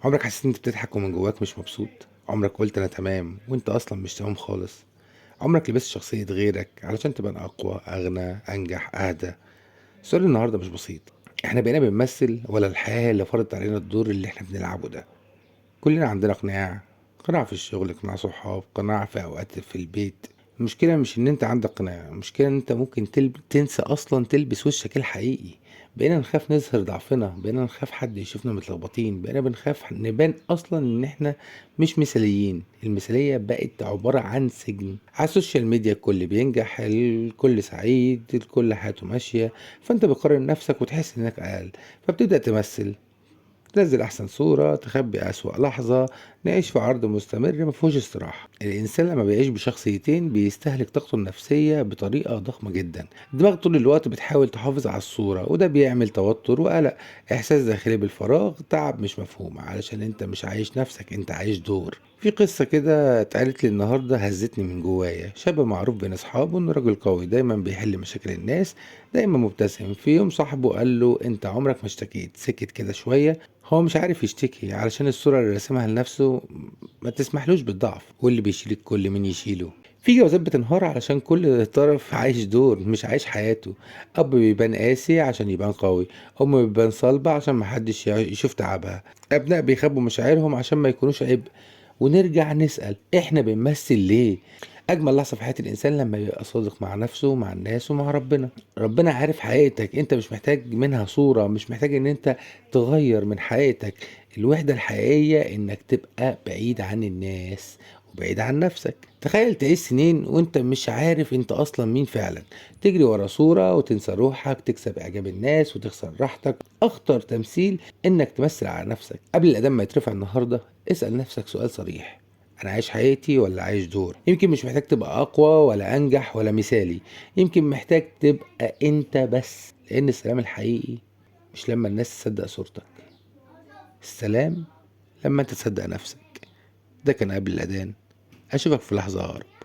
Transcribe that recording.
عمرك حسيت إن أنت بتضحك ومن جواك مش مبسوط؟ عمرك قُلت أنا تمام وأنت أصلًا مش تمام خالص؟ عمرك لبست شخصية غيرك علشان تبان أقوى، أغنى، أنجح، أهدى؟ سؤال النهارده مش بسيط، إحنا بقينا بنمثل والّا الحياة اللي فرضت علينا الدور اللي إحنا بنلعبه ده؟ كلنا عندنا قناع، قناع في الشغل، قناع صحاب، قناع في أوقات في البيت. المشكلة مش إن أنت عندك قناع، المشكلة إن أنت ممكن تنسى أصلًا تلبس وشك الحقيقي. بقينا نخاف نظهر ضعفنا، بقينا نخاف حد يشوفنا متلخبطين، بقينا بنخاف نبان أصلًا إن إحنا مش مثاليين. المثالية بقت عبارة عن سجن. على السوشيال ميديا الكل بينجح، الكل سعيد، الكل حياته ماشية، فأنت بتقارن نفسك وتحس إنك أقل، فبتبدأ تمثل، تنزل أحسن صورة، تخبي أسوأ لحظة، نعيش في عرض مستمر مفهوش استراحة. الإنسان لما بيعيش بشخصيتين بيستهلك طاقته النفسية بطريقة ضخمة جدا. الدماغ طول الوقت بتحاول تحافظ على الصورة، وده بيعمل توتر وقلق، إحساس داخلي بالفراغ، تعب مش مفهوم، علشان أنت مش عايش نفسك، أنت عايش دور. في قصة كده اتقالت لي النهاردة هزتني من جوايا. شاب معروف بين أصحابه إنه راجل قوي دايما بيحل مشاكل الناس، دايما مبتسم. في يوم صاحبه قال له أنت عمرك ما اشتكيت. سكت كده شوية، هو مش عارف يشتكي علشان الصورة اللي راسمها لنفسه ما تسمحلوش بالضعف. واللي بيشيل الكل مين يشيله؟ في جوازات بتنهار علشان كل طرف عايش دور مش عايش حياته. أب بيبان قاسي عشان يبان قوي، أم بيبان صلبة عشان محدش يشوف تعبها، أبناء بيخبوا مشاعرهم عشان ما يكونوش عبء. ونرجع نسأل إحنا بنمثل ليه؟ أجمل لحظة في حياة الإنسان لما يبقى صادق مع نفسه ومع الناس ومع ربنا. ربنا عارف حقيقتك، أنت مش محتاج منها صورة، مش محتاج إن أنت تغير من حقيقتك. الوحدة الحقيقية إنك تبقى بعيد عن الناس وبعيد عن نفسك. تخيل تعيش سنين وانت مش عارف انت اصلا مين فعلا، تجري ورا صورة وتنسى روحك، تكسب اعجاب الناس وتخسر راحتك. اخطر تمثيل انك تمثل على نفسك. قبل الاذان ما يترفع النهاردة اسأل نفسك سؤال صريح: انا عايش حياتي ولا عايش دور؟ يمكن مش محتاج تبقى اقوى ولا انجح ولا مثالي، يمكن محتاج تبقى انت بس. لان السلام الحقيقي مش لما الناس تصدق صورتك، السلام لما انت تصدق نفسك. ده كان قبل الاذان، اشوفك في لحظة اقرب.